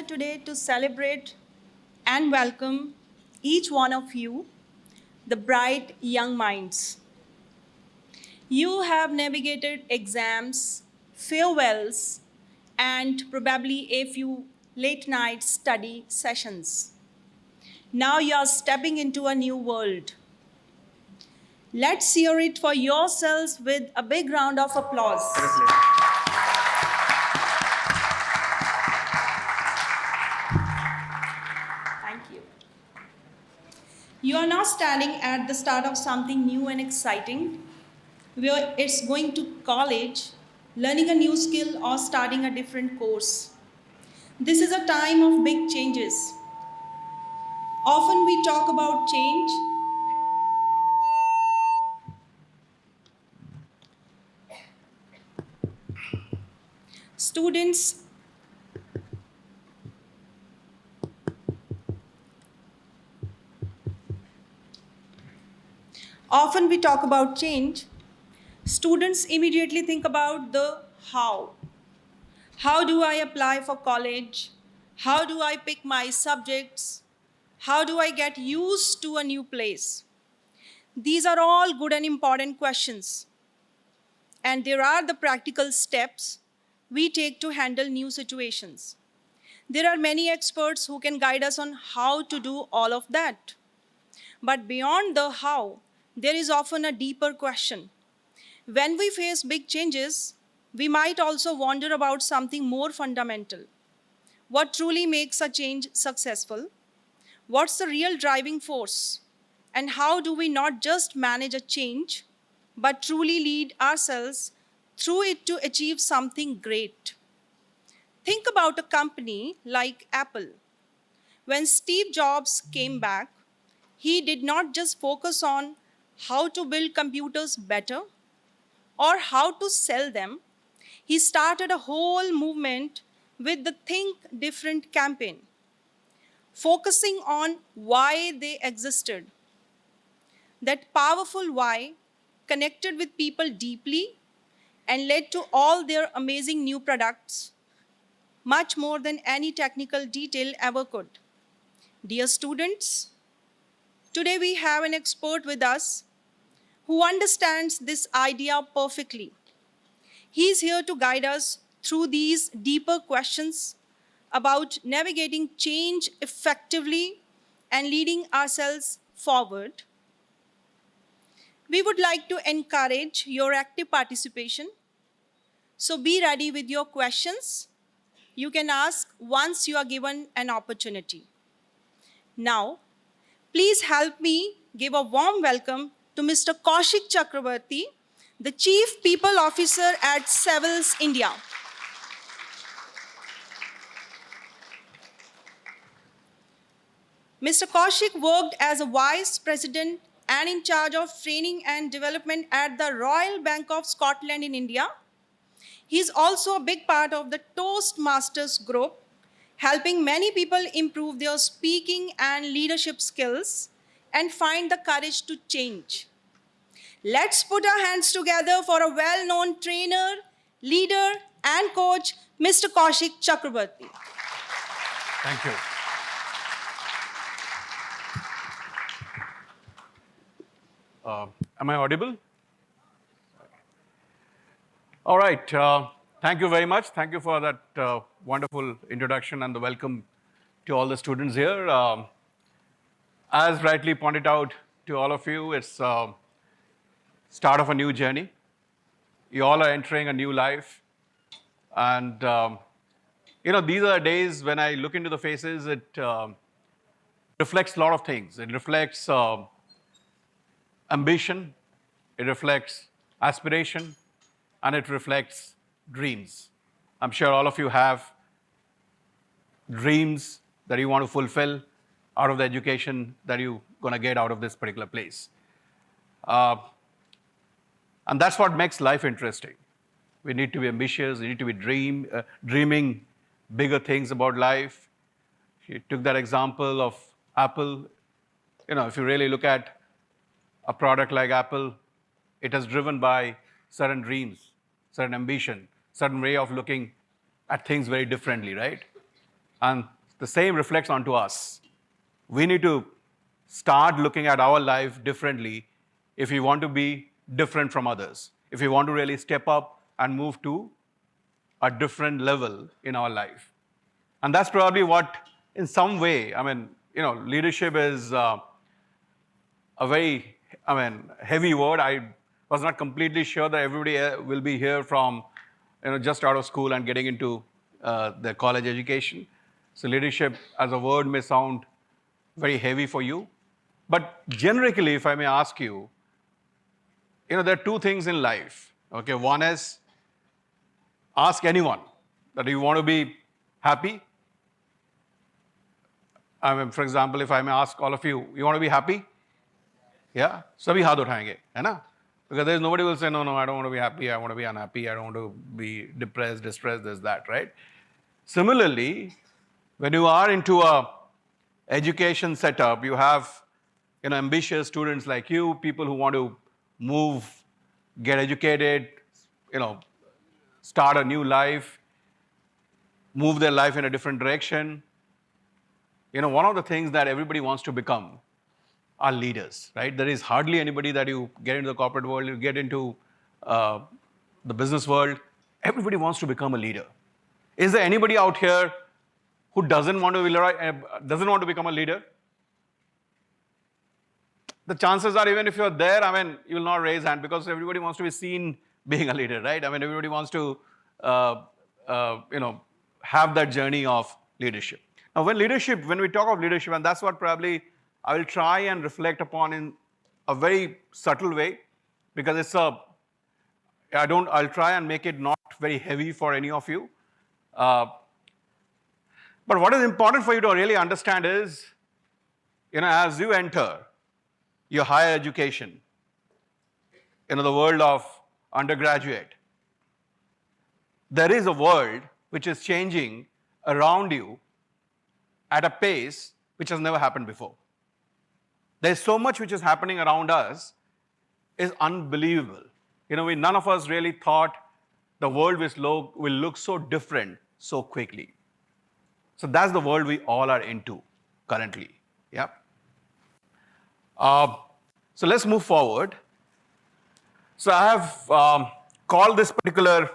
today to celebrate and welcome each one of you, the bright young minds. You have navigated exams, farewells, and probably a few late night study sessions. Now you are stepping into a new world. Let's hear it for yourselves with a big round of applause. Thank you. You are now standing at the start of something new and exciting, where it's going to college, learning a new skill, or starting a different course. This is a time of big changes. Often we talk about change. Students Often we talk about change. Students immediately think about the how. How do I apply for college? How do I pick my subjects? How do I get used to a new place? These are all good and important questions. And there are the practical steps we take to handle new situations. There are many experts who can guide us on how to do all of that. But beyond the how, there is often a deeper question. When we face big changes, we might also wonder about something more fundamental. What truly makes a change successful? What's the real driving force? And how do we not just manage a change, but truly lead ourselves through it to achieve something great? Think about a company like Apple. When Steve Jobs came back, he did not just focus on how to build computers better or how to sell them. He started a whole movement with the Think Different campaign, focusing on why they existed. That powerful why connected with people deeply and led to all their amazing new products, much more than any technical detail ever could. Dear students, today we have an expert with us who understands this idea perfectly. He is here to guide us through these deeper questions about navigating change effectively and leading ourselves forward. We would like to encourage your active participation. So be ready with your questions. You can ask once you are given an opportunity. Now, please help me give a warm welcome to Mr. Kaushik Chakraborty, the Chief People Officer at Savills, India. Mr. Kaushik worked as a Vice President and in charge of training and development at the Royal Bank of Scotland in India. He is also a big part of the Toastmasters group, helping many people improve their speaking and leadership skills and find the courage to change. Let's put our hands together for a well-known trainer, leader, and coach, Mr. Kaushik Chakraborty. Thank you. Am I audible? All right. Thank you very much. Thank you for that wonderful introduction and the welcome to all the students here. As rightly pointed out to all of you, it's start of a new journey. You all are entering a new life. And, these are days when I look into the faces, it reflects a lot of things. It reflects ambition, it reflects aspiration, and it reflects dreams. I'm sure all of you have dreams that you want to fulfill out of the education that you're going to get out of this particular place. And that's what makes life interesting. We need to be ambitious, we need to be dreaming bigger things about life. She took that example of Apple. If you really look at a product like Apple, it is driven by certain dreams, certain ambition, certain way of looking at things very differently, right? And the same reflects onto us. We need to start looking at our life differently if we want to be different from others, if we want to really step up and move to a different level in our life. And that's probably what, in some way, leadership is a very, heavy word. I was not completely sure that everybody will be here from, just out of school and getting into their college education. So leadership as a word may sound very heavy for you. But generically, if I may ask you, there are two things in life. Okay, one is ask anyone that you want to be happy. For example, if I may ask all of you, you want to be happy? Yeah? Sabhi haath uthayenge, hai na? Because there's nobody will say, no, I don't want to be happy, I want to be unhappy, I don't want to be depressed, distressed, this, that, right? Similarly, when you are into a education setup, you have ambitious students like you, people who want to move, get educated, start a new life, move their life in a different direction. One of the things that everybody wants to become are leaders, right? There is hardly anybody that you get into the corporate world, you get into the business world, everybody wants to become a leader. Is there anybody out here who doesn't want to become a leader? The chances are, even if you're there, you will not raise hand because everybody wants to be seen being a leader, right? Everybody wants to, have that journey of leadership. Now, when we talk of leadership, and that's what probably I will try and reflect upon in a very subtle way, because I'll try and make it not very heavy for any of you. But what is important for you to really understand is, as you enter your higher education, the world of undergraduate, there is a world which is changing around you at a pace which has never happened before. There's so much which is happening around us, is unbelievable. None of us really thought the world will look so different so quickly. So that's the world we all are into currently. Yeah. So let's move forward. So I have called this particular,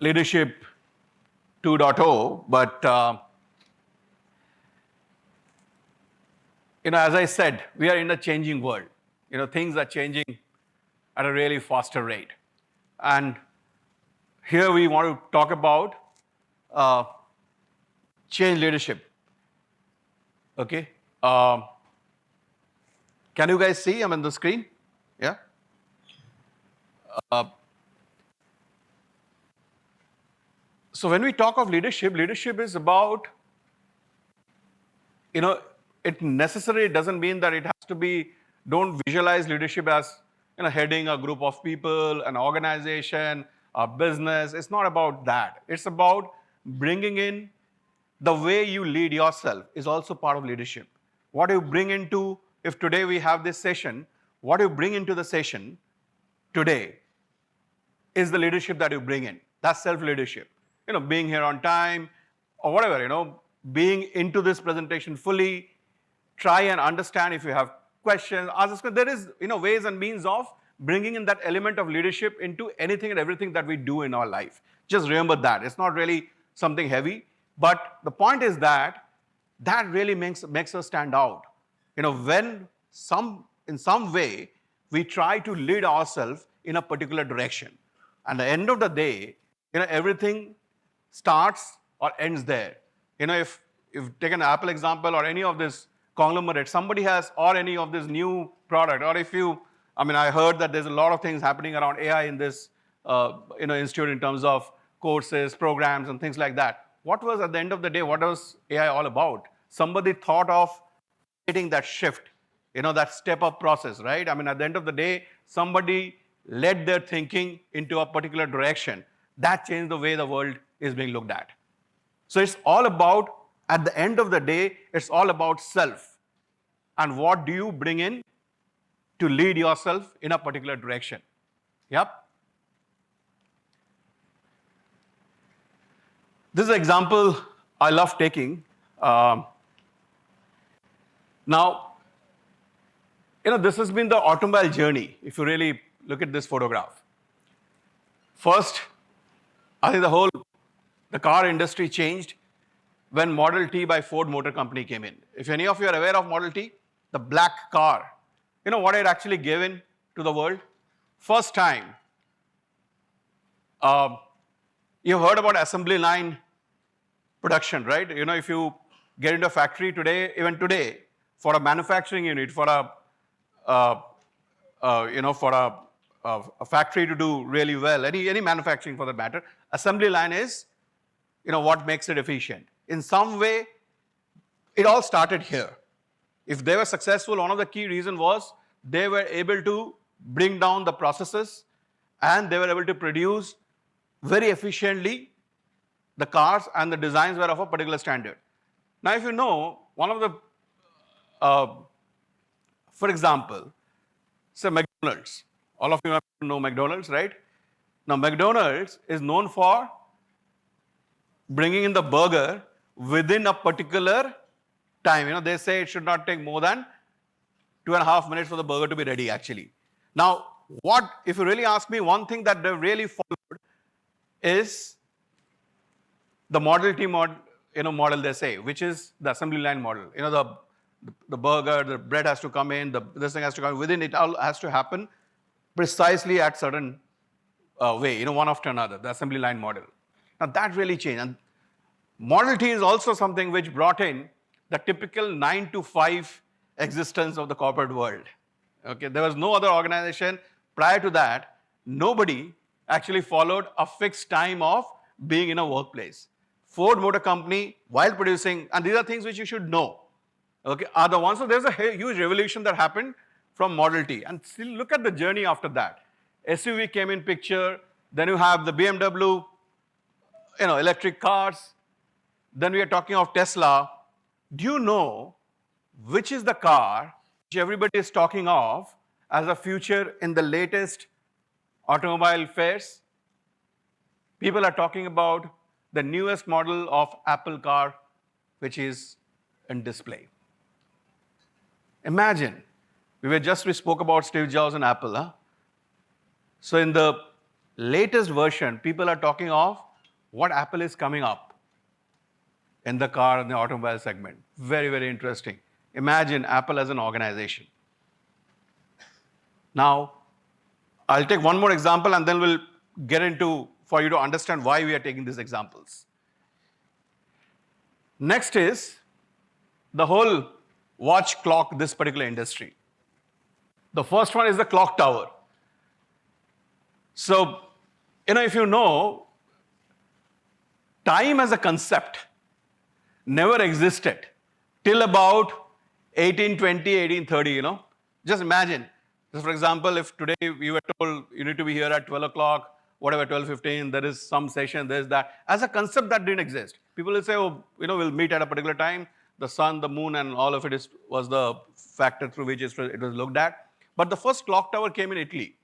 leadership 2.0, but as I said, we are in a changing world. Things are changing at a really faster rate. And here we want to talk about change leadership. Okay. Can you guys see? I'm on the screen. Yeah. So when we talk of leadership is about, it necessarily doesn't mean that it has to be, don't visualize leadership as, heading a group of people, an organization, a business. It's not about that. It's about bringing in the way you lead yourself is also part of leadership. What you bring into, if today we have this session, what you bring into the session today is the leadership that you bring in. That's self-leadership. Being here on time or whatever, being into this presentation fully, try and understand if you have questions, ask. There is, ways and means of bringing in that element of leadership into anything and everything that we do in our life. Just remember that. It's not really something heavy, but the point is that really makes us stand out. When in some way we try to lead ourselves in a particular direction. And at the end of the day, everything starts or ends there. If take an Apple example or any of this conglomerate, somebody has, or any of this new product, or if you, I heard that there's a lot of things happening around AI in this institute in terms of courses, programs, and things like that. What was, at the end of the day, what was AI all about? Somebody thought of creating that shift, that step-up process, right? At the end of the day, somebody led their thinking into a particular direction. That changed the way the world is being looked at. So it's all about, at the end of the day, it's all about self. And what do you bring in to lead yourself in a particular direction? Yep. This is an example I love taking. Um, Now, this has been the automobile journey, if you really look at this photograph. First, I think the car industry changed when Model T by Ford Motor Company came in. If any of you are aware of Model T, the black car, you know what it actually gave in to the world? First time, uh, you've heard about assembly line production, right? If you get into a factory today, even today, for a manufacturing unit, for uh, a factory to do really well, any manufacturing for that matter, assembly line is, what makes it efficient. In some way, it all started here. If they were successful, one of the key reasons was they were able to bring down the processes and they were able to produce very efficiently the cars, and the designs were of a particular standard. Now, if you know, one of the, for example, say McDonald's. All of you know McDonald's, right? Now, McDonald's is known for bringing in the burger within a particular time. They say it should not take more than 2.5 minutes for the burger to be ready, actually. Now, if you really ask me, one thing that they really followed is the Model T model they say, which is the assembly line model. The burger, the bread has to come in, this thing has to come in. Within it all has to happen precisely at certain way, one after another, the assembly line model. Now that really changed. And Model T is also something which brought in the typical 9 to 5 existence of the corporate world. Okay, there was no other organization prior to that. Nobody actually followed a fixed time of being in a workplace. Ford Motor Company, while producing, and these are things which you should know, okay, are the ones. So there's a huge revolution that happened from Model T. And still look at the journey after that. SUV came in picture, then you have the BMW, electric cars. Then we are talking of Tesla. Do you know which is the car which everybody is talking of as a future in the latest automobile fairs? People are talking about the newest model of Apple car, which is in display. Imagine, we spoke about Steve Jobs and Apple. Huh? So in the latest version, people are talking of what Apple is coming up in the car and the automobile segment. Very, very interesting. Imagine Apple as an organization. Now, I'll take one more example and then we'll get into, for you to understand why we are taking these examples. Next is the whole watch clock, this particular industry. The first one is the clock tower. So, if you know, time as a concept never existed till about 1820, 1830, Just imagine, just for example, if today we were told you need to be here at 12 o'clock, whatever, 12:15, there is some session, there's that. As a concept that didn't exist. People will say, oh, we'll meet at a particular time. The sun, the moon, and all of it was the factor through which it was looked at. But the first clock tower came in Italy.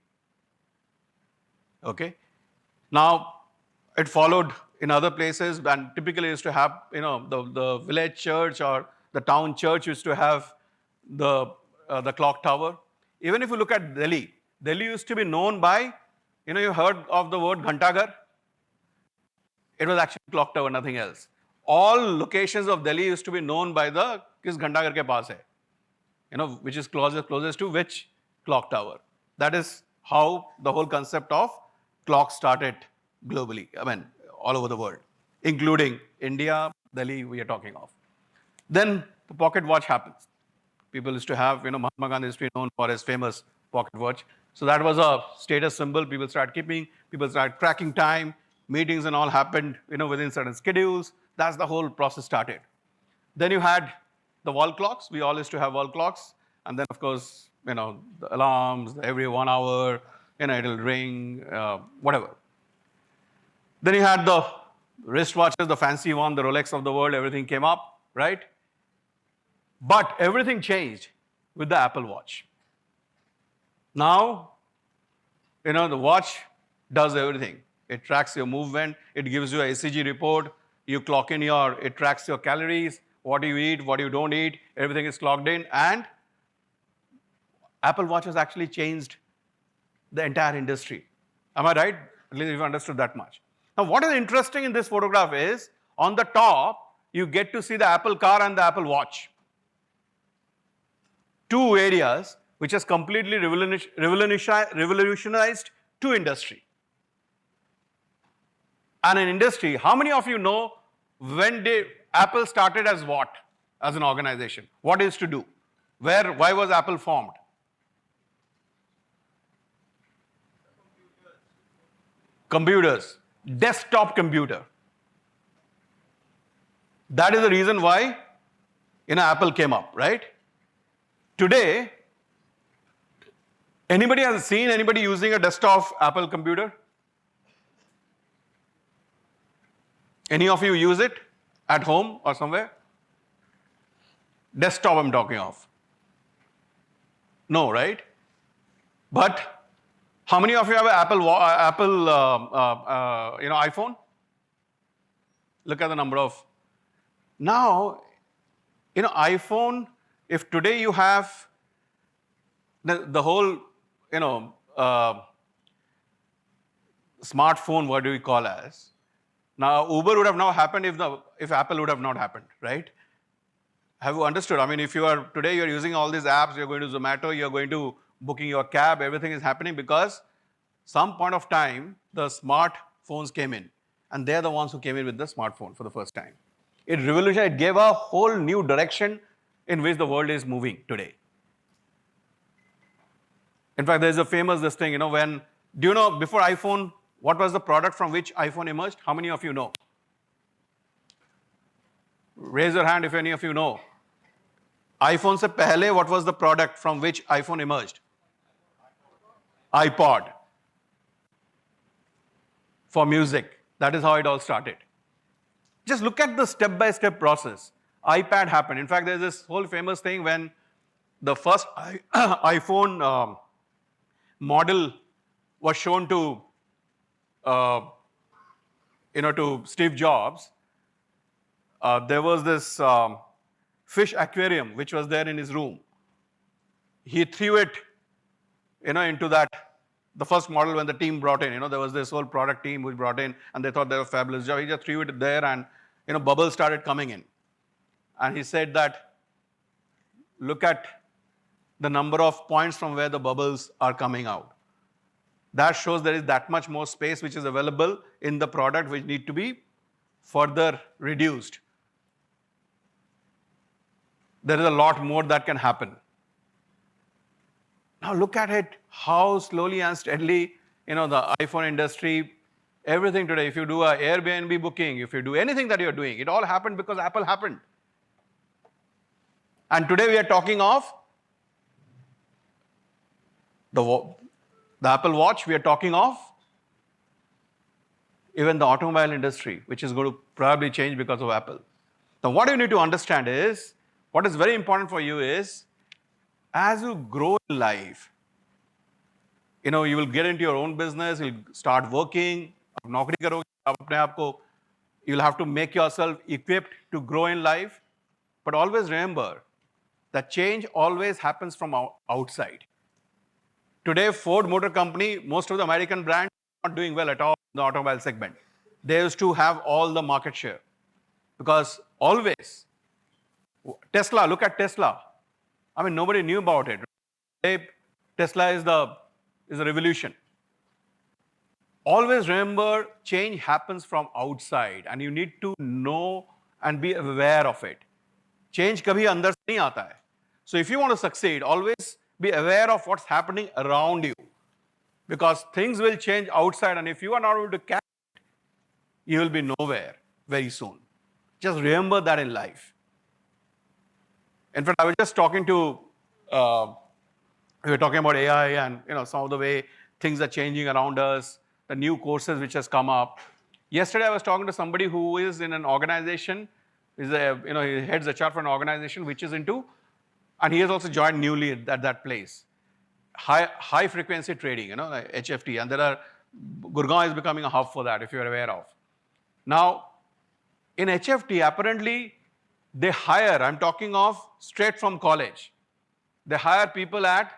Okay? Now, it followed in other places, and typically used to have, the village church or the town church used to have the clock tower. Even if you look at Delhi, Delhi used to be known by, you heard of the word Ghantaghar? It was actually clock tower, nothing else. All locations of Delhi used to be known by the kis Ghantaghar ke paas hai, which is closest to which clock tower. That is how the whole concept of clock started globally, all over the world, including India, Delhi, we are talking of. Then the pocket watch happens. People used to have, Mahatma Gandhi used to be known for his famous pocket watch. So that was a status symbol. People started keeping, people started tracking time, meetings and all happened, within certain schedules. That's the whole process started. Then you had the wall clocks. We all used to have wall clocks. And then, of course, the alarms, every 1 hour, it'll ring, whatever. Then you had the wristwatches, the fancy one, the Rolex of the world, everything came up, right? But everything changed with the Apple Watch. Now, the watch does everything. It tracks your movement. It gives you a ECG report. You clock in it tracks your calories, what you eat, what you don't eat, everything is clocked in. And Apple Watch has actually changed the entire industry. Am I right? At least you've understood that much. Now, what is interesting in this photograph is, on the top, you get to see the Apple car and the Apple Watch. Two areas which has completely revolutionized two industry. And an industry, how many of you know when Apple started as what? As an organization. What is to do? Why was Apple formed? Computers, desktop computer. That is the reason why Apple came up, right? Today, anybody has seen anybody using a desktop Apple computer? Any of you use it at home or somewhere? Desktop I'm talking of. No, right? But how many of you have an Apple iPhone? Look at the number of. Now, iPhone, if today you have the whole, smartphone, what do we call as? Now, Uber would have now happened if Apple would have not happened, right? Have you understood? I mean, if today you're using all these apps, you're going to Zomato, you're going to booking your cab, everything is happening because some point of time, the smartphones came in. And they're the ones who came in with the smartphone for the first time. It revolutionized, it gave a whole new direction in which the world is moving today. In fact, there's a famous thing, do you know before iPhone, what was the product from which iPhone emerged? How many of you know? Raise your hand if any of you know. iPhone se pehle, what was the product from which iPhone emerged? iPod. For music. That is how it all started. Just look at the step-by-step process. iPad happened. In fact, there's this whole famous thing when the first iPhone model was shown to Steve Jobs. There was this fish aquarium which was there in his room. He threw it, into that. The first model when the team brought in, there was this whole product team which brought in, and they thought they were fabulous job. He just threw it there, and bubbles started coming in. And he said that, look at the number of points from where the bubbles are coming out. That shows there is that much more space which is available in the product which need to be further reduced. There is a lot more that can happen. Now look at it, how slowly and steadily, the iPhone industry, everything today, if you do an Airbnb booking, if you do anything that you're doing, it all happened because Apple happened. And today we are talking of the Apple Watch, we are talking of even the automobile industry, which is going to probably change because of Apple. Now what you need to understand is, what is very important for you is, as you grow in life, you will get into your own business, you'll start working, नौकरी करोगे, आप अपने आप को, you'll have to make yourself equipped to grow in life. But always remember that change always happens from outside. Today, Ford Motor Company, most of the American brands are not doing well at all in the automobile segment. They used to have all the market share. Because always, Tesla, look at Tesla. I mean, nobody knew about it. Today, Tesla is a revolution. Always remember, change happens from outside, and you need to know and be aware of it. Change kabhi andar se nahi aata hai. So if you want to succeed, always be aware of what's happening around you. Because things will change outside, and if you are not able to catch it, you will be nowhere very soon. Just remember that in life. In fact, I was just talking to, we were talking about AI and some of the way things are changing around us, the new courses which has come up. Yesterday, I was talking to somebody who is in an organization, he heads HR for an organization which is into, and he has also joined newly at that place. High frequency trading, like HFT, and Gurgaon is becoming a hub for that, if you're aware of. Now, In HFT, apparently, they hire, I'm talking of straight from college, they hire people at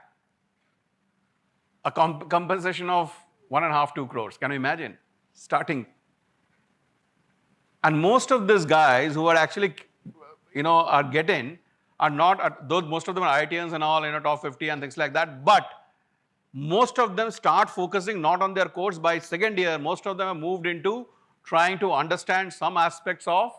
a compensation of 1.5, 2 crores. Can you imagine? Starting. And most of these guys who are actually, are getting, are not, those most of them are IITians and all, top 50 and things like that. But most of them start focusing not on their course by second year. Most of them have moved into trying to understand some aspects of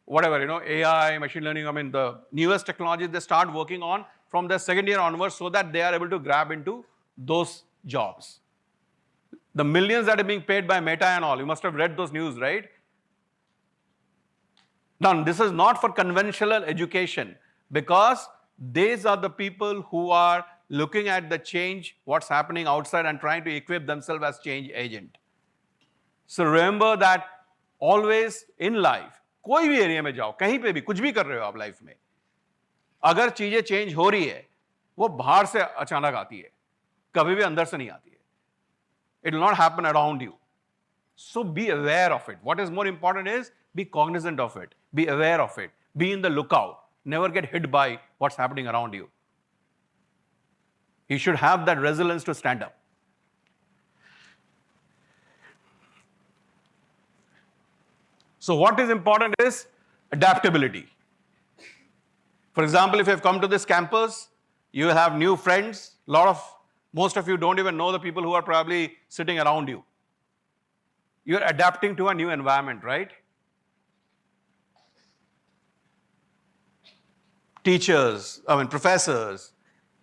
whatever, AI, machine learning, the newest technologies they start working on from their second year onwards so that they are able to grab into those jobs. The millions that are being paid by Meta and all, you must have read those news, right? Now, this is not for conventional education because these are the people who are looking at the change, what's happening outside and trying to equip themselves as change agent. So remember that always in life, कोई भी area में जाओ, कहीं पे भी कुछ भी कर रहे हो आप लाइफ में, अगर चीजें चेंज हो रही है, वो बाहर से अचानक आती है, कभी भी अंदर से नहीं आती है. It will not happen around you. So be aware of it. What is more important is be cognizant of it, be aware of it, be in the lookout, never get hit by what's happening around you. You should have that resilience to stand up. So what is important is adaptability. For example, if you have come to this campus, you will have new friends. Most of you don't even know the people who are probably sitting around you. You're adapting to a new environment, right? Teachers, professors,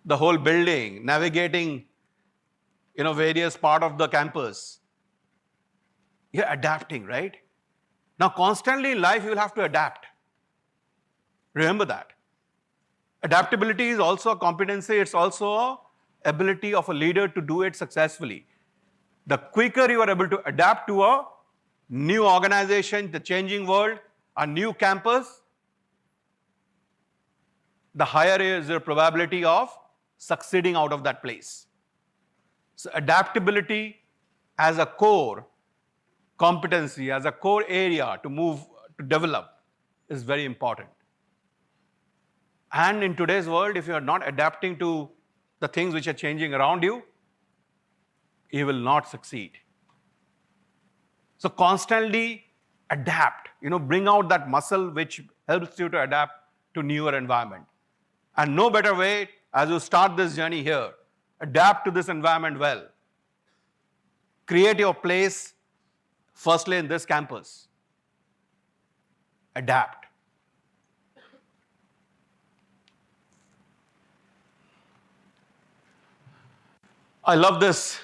the whole building, navigating, various part of the campus. You're adapting, right? Now, constantly in life, you will have to adapt. Remember that. Adaptability is also a competency. It's also an ability of a leader to do it successfully. The quicker you are able to adapt to a new organization, the changing world, a new campus, the higher is your probability of succeeding out of that place. So adaptability as a core competency, as a core area to develop is very important. And in today's world, if you are not adapting to the things which are changing around you, you will not succeed. So constantly adapt, bring out that muscle which helps you to adapt to newer environment. And no better way as you start this journey here, adapt to this environment well. Create your place firstly in this campus. Adapt. I love this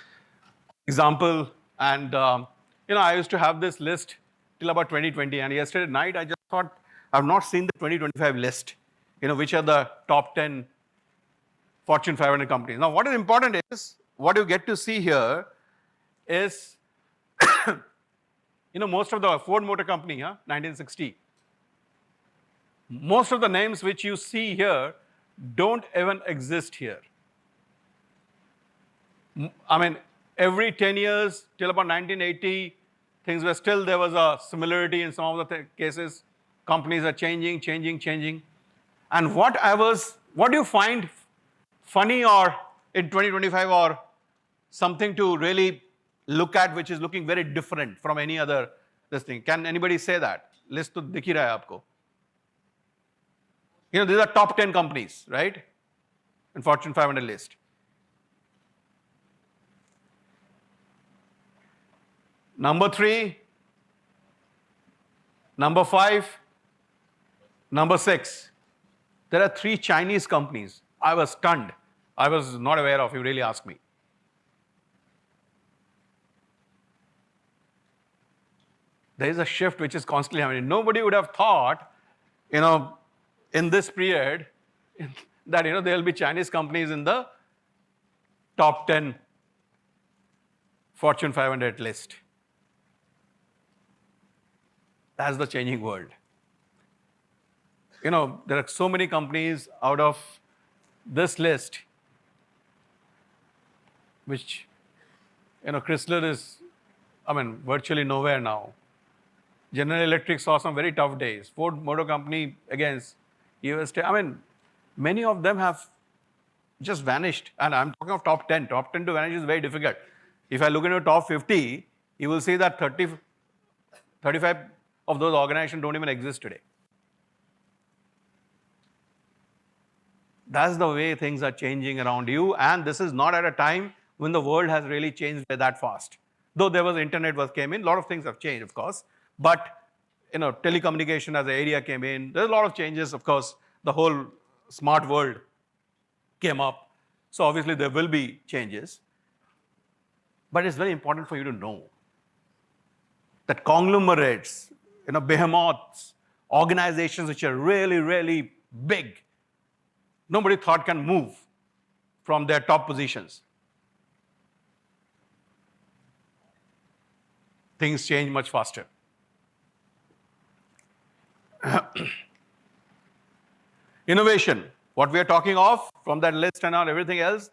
example, and I used to have this list till about 2020, and yesterday night I just thought I've not seen the 2025 list, which are the top 10 Fortune 500 companies. Now, what is important is, what you get to see here is, most of the Ford Motor Company, 1960, most of the names which you see here don't even exist here. Every 10 years till about 1980, things were still, there was a similarity in some of the cases. Companies are changing. And what do you find funny or in 2025 or something to really look at which is looking very different from any other this thing? Can anybody say that? List to dikh hi raha hai aapko. These are top 10 companies, right? In Fortune 500 list. Number 3, number 5, number 6. There are 3 Chinese companies. I was stunned. I was not aware of, you really asked me. There is a shift which is constantly happening. Nobody would have thought, in this period, that, there will be Chinese companies in the top 10 Fortune 500 list. That's the changing world. There are so many companies out of this list, which, Chrysler is, virtually nowhere now. General Electric saw some very tough days. Ford Motor Company against US. I mean, many of them have just vanished. And I'm talking of top 10. Top 10 to vanish is very difficult. If I look into top 50, you will see that 35 of those organizations don't even exist today. That's the way things are changing around you. And this is not at a time when the world has really changed that fast. Though there was internet came in, a lot of things have changed, of course. But telecommunication as an area came in. There's a lot of changes, of course. The whole smart world came up. So obviously there will be changes. But it's very important for you to know that conglomerates, behemoths, organizations which are really, really big, nobody thought can move from their top positions. Things change much faster. Innovation, what we are talking of from that list and everything else,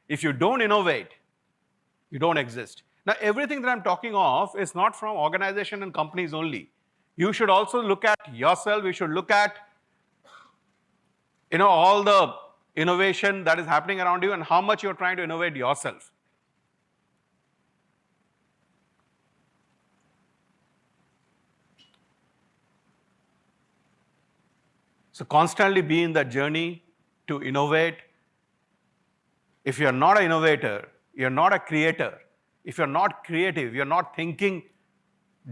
if you don't innovate, you don't exist. Now, everything that I'm talking of is not from organization and companies only. You should also look at yourself. You should look at all the innovation that is happening around you and how much you're trying to innovate yourself. So constantly be in that journey to innovate. If you're not an innovator, you're not a creator. If you're not creative, you're not thinking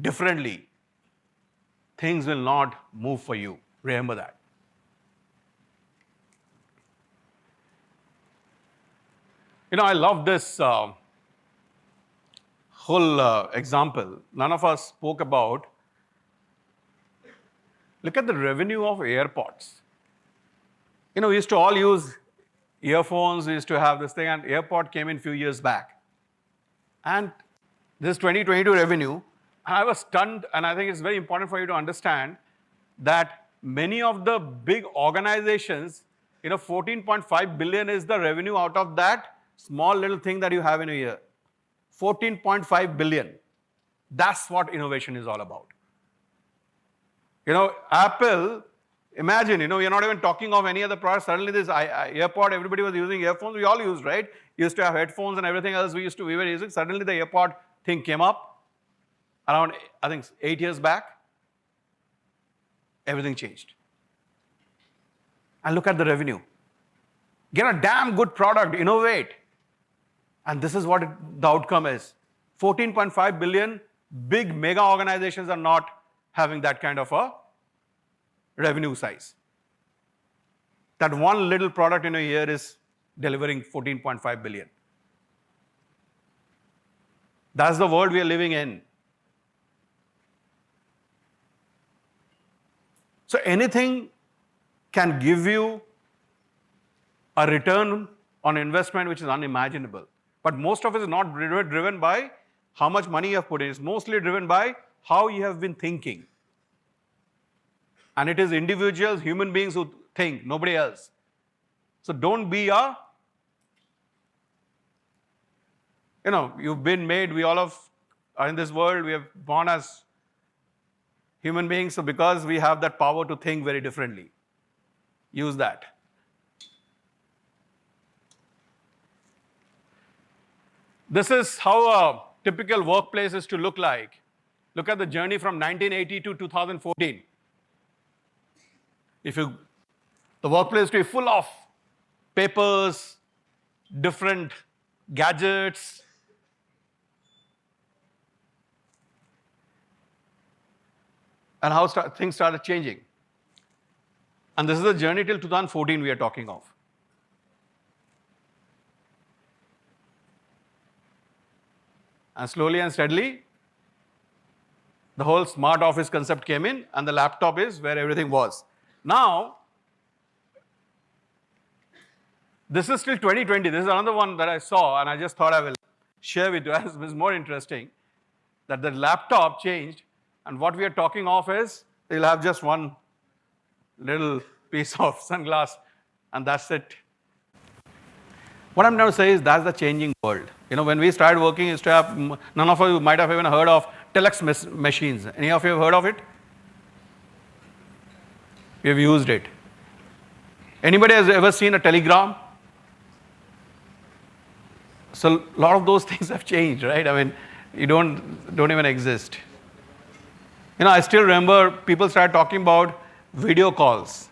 differently, things will not move for you. Remember that. I love this whole example. None of us spoke about. Look at the revenue of airports. We used to all use earphones. We used to have this thing, and airport came in a few years back. And this 2022 revenue, I was stunned, and I think it's very important for you to understand that many of the big organizations, 14.5 billion is the revenue out of that small little thing that you have in a year. 14.5 billion. That's what innovation is all about. Apple, imagine, you're not even talking of any other product. Suddenly this AirPod, everybody was using earphones. We all used, right? Used to have headphones and everything else we were using. Suddenly the AirPod thing came up around, I think, 8 years back. Everything changed. And look at the revenue. Get a damn good product, innovate. And this is what the outcome is. 14.5 billion, big mega organizations are not having that kind of a revenue size. That one little product in a year is delivering 14.5 billion. That's the world we are living in. So anything can give you a return on investment which is unimaginable. But most of it is not driven by how much money you have put in. It's mostly driven by how you have been thinking. And it is individuals, human beings who think, nobody else. So don't be you've been made, we all are in this world, we have born as human beings. So because we have that power to think very differently, use that. This is how a typical workplace is to look like. Look at the journey from 1980 to 2014. The workplace to be full of papers, different gadgets. And how things started changing. And this is the journey till 2014 we are talking of. And slowly and steadily, the whole smart office concept came in, and the laptop is where everything was. Now, this is still 2020. This is another one that I saw, and I just thought I will share with you. It was more interesting that the laptop changed, and what we are talking of is you'll have just one little piece of sunglass, and that's it. What I'm trying to say is that's the changing world. When we started working, none of you might have even heard of telex machines. Any of you have heard of it? We have used it. Anybody has ever seen a telegram? So a lot of those things have changed, right? I mean, you don't even exist. I still remember people started talking about video calls.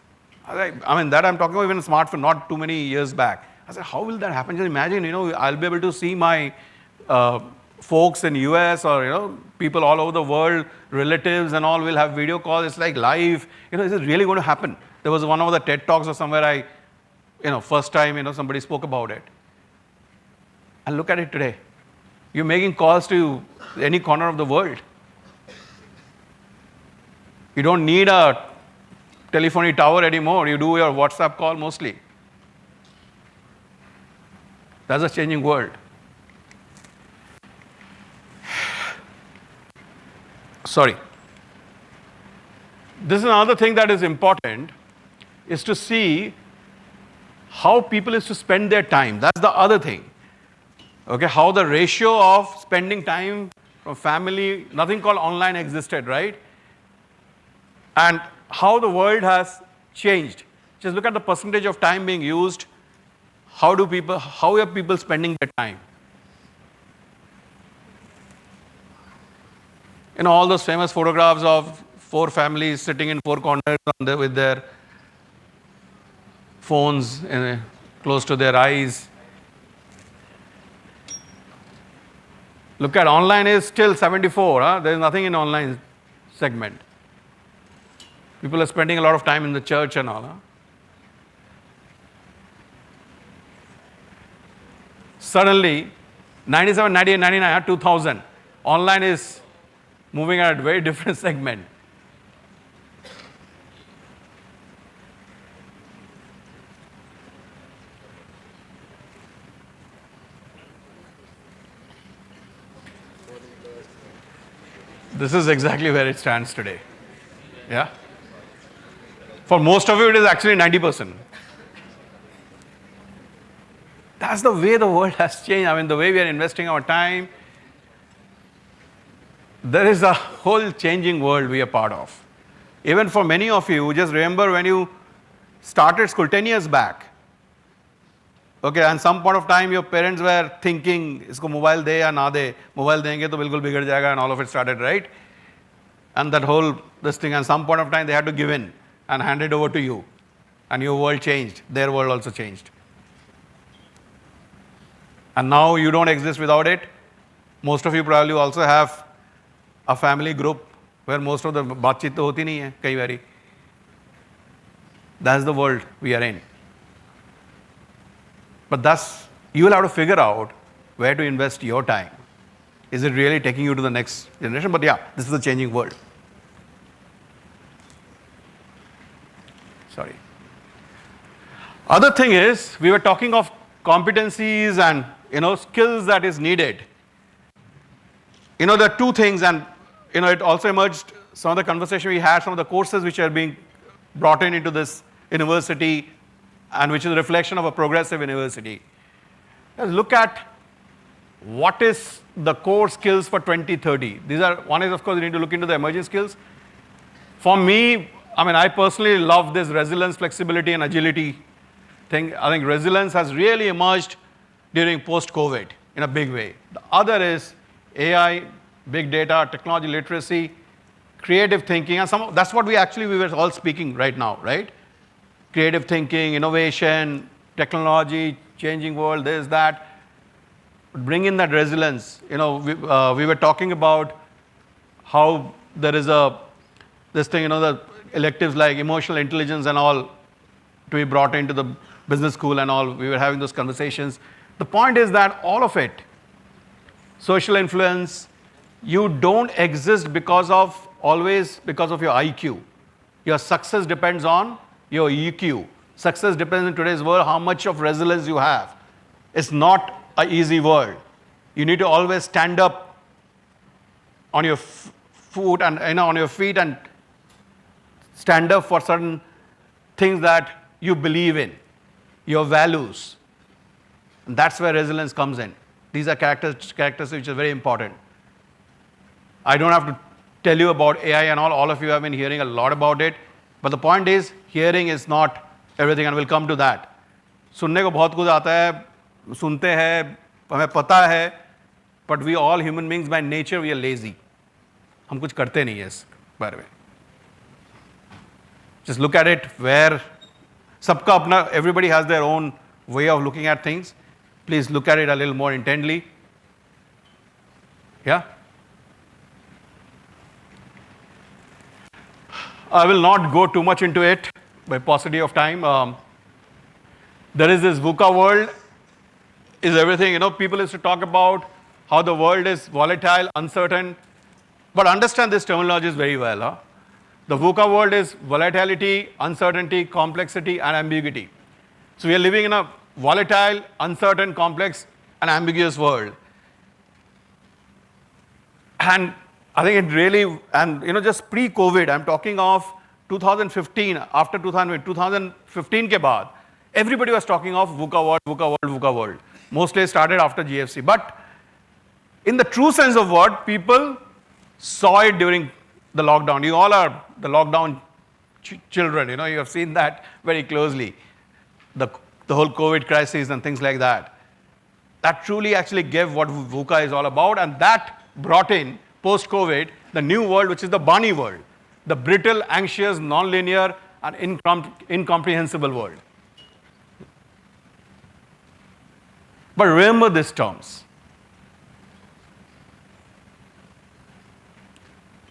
I mean, that I'm talking about even a smartphone, not too many years back. I said, how will that happen? Just imagine, I'll be able to see my folks in US or, people all over the world, relatives and all will have video calls. It's like live. Is it really going to happen? There was one of the TED Talks or somewhere first time, somebody spoke about it. And look at it today. You're making calls to any corner of the world. You don't need a telephony tower anymore. You do your WhatsApp call mostly. That's a changing world. Sorry. This is another thing that is important, is to see how people is to spend their time. That's the other thing. Okay, how the ratio of spending time from family, nothing called online existed, right? And how the world has changed. Just look at the percentage of time being used. How are people spending their time? All those famous photographs of 4 families sitting in 4 corners with their phones close to their eyes. Look at online is still 74. There is nothing in online segment. People are spending a lot of time in the church and all. Suddenly, 97, 98, 99, 2000, online is moving at a very different segment. This is exactly where it stands today. Yeah? For most of you, it is actually 90%. That's the way the world has changed. I mean, the way we are investing our time. There is a whole changing world we are part of. Even for many of you, just remember when you started school 10 years back. Okay, and some point of time your parents were thinking, isko mobile de ya na de, mobile denge to bilkul bigad jayega, and all of it started, right? And that whole, this thing, and some point of time they had to give in and hand it over to you. And your world changed, their world also changed. And now you don't exist without it. Most of you probably also have a family group where most of the baatcheet to hoti nahi hai, kai bari. That's the world we are in. But thus, you will have to figure out where to invest your time. Is it really taking you to the next generation? But yeah, this is a changing world. Sorry. Other thing is, we were talking of competencies and skills that is needed. There are 2 things, and it also emerged some of the conversation we had, some of the courses which are being brought into this university, and which is a reflection of a progressive university. Let's look at what is the core skills for 2030. One is, of course, you need to look into the emerging skills. For me, I personally love this resilience, flexibility, and agility thing. I think resilience has really emerged during post-COVID in a big way. The other is AI, big data, technology literacy, creative thinking, and that's what we were all speaking right now, right? Creative thinking, innovation, technology, changing world, this, that. Bring in that resilience. We were talking about how there is this thing, the electives like emotional intelligence and all to be brought into the business school and all. We were having those conversations. The point is that all of it, social influence, you don't exist always because of your IQ. Your success depends on your EQ. Success depends in today's world how much of resilience you have. It's not an easy world. You need to always stand up on your foot and on your feet and stand up for certain things that you believe in, your values. And that's where resilience comes in. These are characters which are very important. I don't have to tell you about AI and all of you have been hearing a lot about it. But the point is, hearing is not everything, and we'll come to that. सुनने को बहुत कुछ आता है, सुनते हैं, हमें पता है, but we all human beings by nature we are lazy. हम कुछ करते नहीं हैं इस बारे में. Just look at it where सबका अपना, everybody has their own way of looking at things. Please look at it a little more intently. Yeah? I will not go too much into it by paucity of time. There is this VUCA world, is everything. People used to talk about how the world is volatile, uncertain, but understand this terminology very well. Huh? The VUCA world is volatility, uncertainty, complexity, and ambiguity. So we are living in a volatile, uncertain, complex, and ambiguous world. And I think it really, and just pre-COVID, I'm talking of 2015, after 2015 ke baad, everybody was talking of VUCA world, VUCA world, VUCA world. Mostly started after GFC. But in the true sense of word, people saw it during the lockdown. You all are the lockdown children, you have seen that very closely. The whole COVID crisis and things like that. That truly actually gave what VUCA is all about, and that brought in, post-COVID, the new world, which is the Barney world, the brittle, anxious, non-linear, and incomprehensible world. But remember these terms.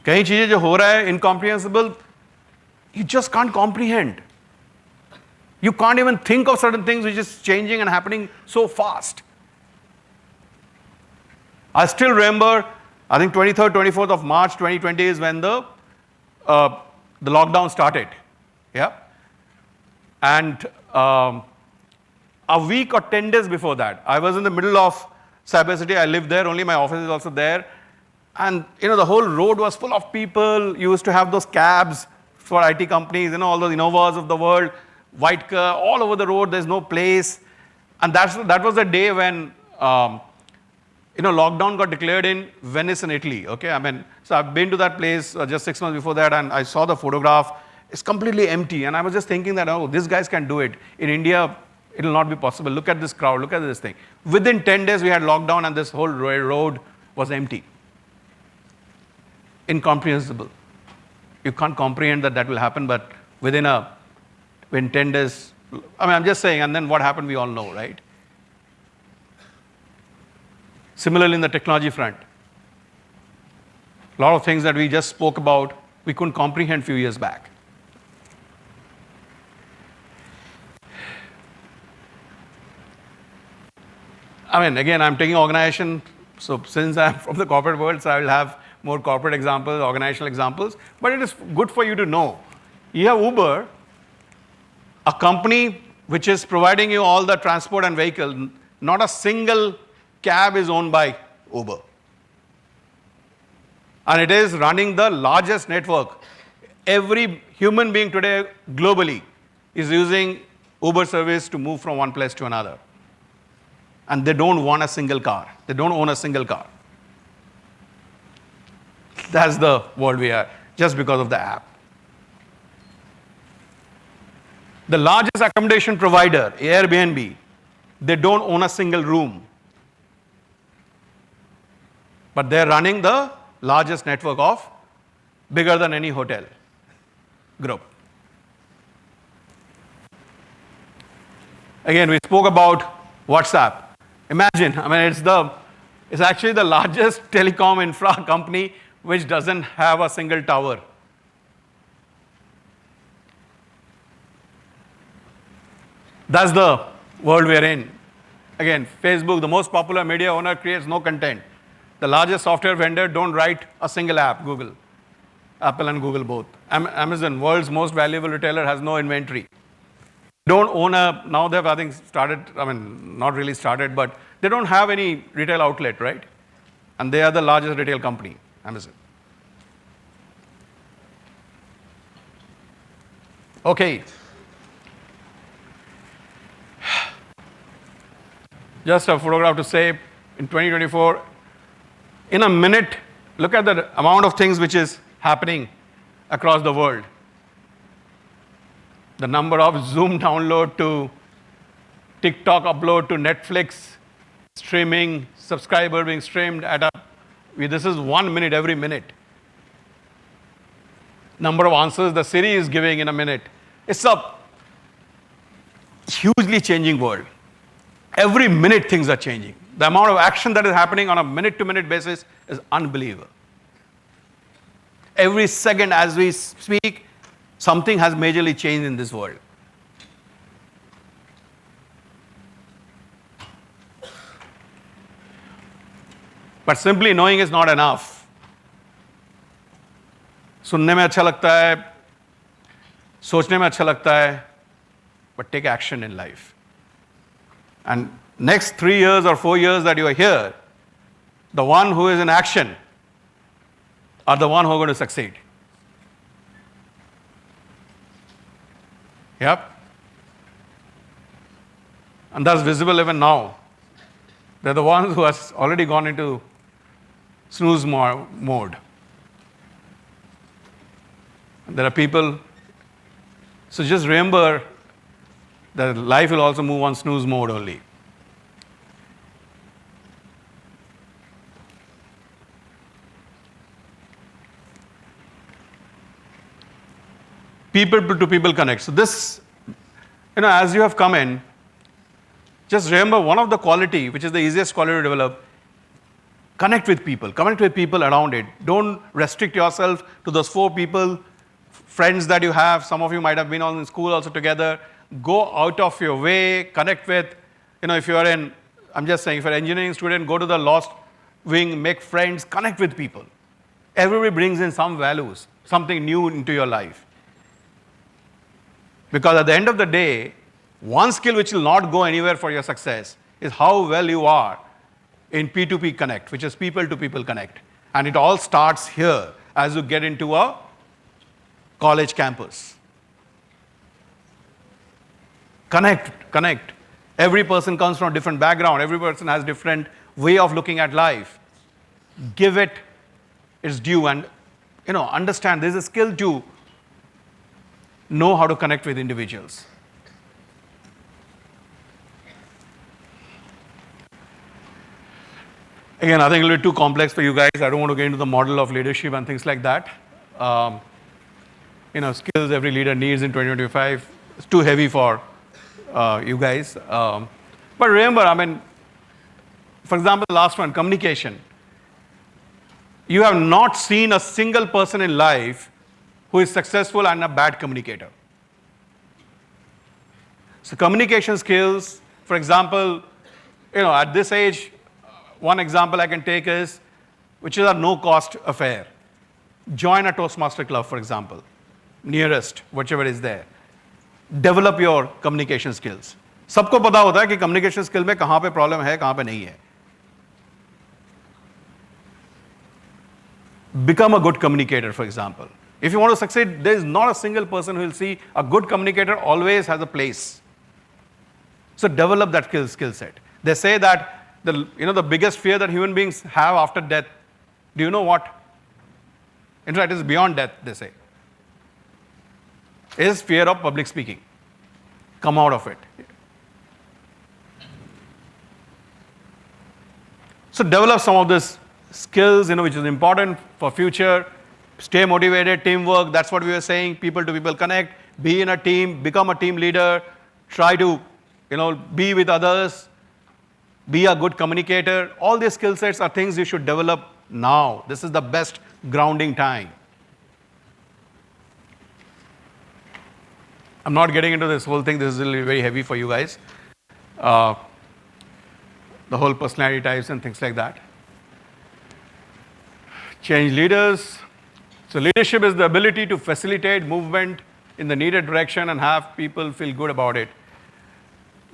कई चीजें जो हो रहा है, incomprehensible, you just can't comprehend. You can't even think of certain things which is changing and happening so fast. I still remember, I think 23rd, 24th of March 2020 is when the lockdown started. Yeah? And a week or 10 days before that, I was in the middle of Cybercity. I lived there, only my office is also there. And the whole road was full of people. You used to have those cabs for IT companies, all those Innovas of the world, white car, all over the road, there's no place. And that was the day when lockdown got declared in Venice in Italy. Okay, so I've been to that place just 6 months before that, and I saw the photograph. It's completely empty, and I was just thinking that, oh, these guys can do it. In India, it will not be possible. Look at this crowd, look at this thing. Within 10 days, we had lockdown, and this whole road was empty. Incomprehensible. You can't comprehend that will happen, but within 10 days, I'm just saying, and then what happened, we all know, right? Similarly, in the technology front, a lot of things that we just spoke about, we couldn't comprehend a few years back. Again, I'm taking organization, so since I'm from the corporate world, so I will have more corporate examples, organizational examples, but it is good for you to know. You have Uber, a company which is providing you all the transport and vehicle. Not a single cab is owned by Uber. And it is running the largest network. Every human being today globally is using Uber service to move from one place to another. And they don't want a single car. They don't own a single car. That's the world we are, just because of the app. The largest accommodation provider, Airbnb, they don't own a single room. But they're running the largest network of, bigger than any hotel group. Again, we spoke about WhatsApp. Imagine, it's actually the largest telecom infra company which doesn't have a single tower. That's the world we're in. Again, Facebook, the most popular media owner, creates no content. The largest software vendor don't write a single app, Google. Apple and Google both. Amazon, world's most valuable retailer, has no inventory. Don't own now they've, I think, started, not really started, but they don't have any retail outlet, right? And they are the largest retail company, Amazon. Okay. Just a photograph to say, in 2024, in a minute, Look at the amount of things which is happening across the world. The number of Zoom download to TikTok upload to Netflix, streaming, subscriber being streamed at a, this is 1 minute every minute. Number of answers the Siri is giving in a minute. It's a hugely changing world. Every minute things are changing. The amount of action that is happening on a minute-to-minute basis is unbelievable. Every second as we speak, something has majorly changed in this world. But simply knowing is not enough. सुनने में अच्छा लगता है, सोचने में अच्छा लगता है, but take action in life. And next 3 years or 4 years that you are here, the one who is in action are the one who are going to succeed. Yep. And that's visible even now. They're the ones who has already gone into snooze mode. There are people, so just remember that life will also move on snooze mode only. People to people connect. So this, as you have come in, just remember one of the quality, which is the easiest quality to develop, connect with people around it. Don't restrict yourself to those 4 people, friends that you have. Some of you might have been all in school also together. Go out of your way, connect with, if you are in, I'm just saying, if you're an engineering student, go to the lost wing, make friends, connect with people. Everybody brings in some values, something new into your life. Because at the end of the day, one skill which will not go anywhere for your success is how well you are in P2P connect, which is people to people connect. And it all starts here as you get into a college campus. Connect. Every person comes from a different background. Every person has different way of looking at life. Give it its due and, understand there's a skill to know how to connect with individuals. Again, I think it'll be too complex for you guys. I don't want to get into the model of leadership and things like that. Skills every leader needs in 2025. It's too heavy for you guys. But remember, for example, the last one, communication. You have not seen a single person in life who is successful and a bad communicator. So communication skills, for example, at this age, one example I can take is, which is a no-cost affair. Join a Toastmaster club, for example, nearest, whichever is there. Develop your communication skills. सबको पता होता है कि communication skill में कहाँ पे problem है, कहाँ पे नहीं है. Become a good communicator, for example. If you want to succeed, there is not a single person who will see a good communicator always has a place. So develop that skill set. They say that the biggest fear that human beings have after death, do you know what? In fact, it's beyond death, they say. Is fear of public speaking. Come out of it. So develop some of these skills, which is important for future. Stay motivated, teamwork, that's what we were saying, people to people connect, be in a team, become a team leader, try to, be with others, be a good communicator. All these skill sets are things you should develop now. This is the best grounding time. I'm not getting into this whole thing. This is really very heavy for you guys. The whole personality types and things like that. Change leaders. So leadership is the ability to facilitate movement in the needed direction and have people feel good about it.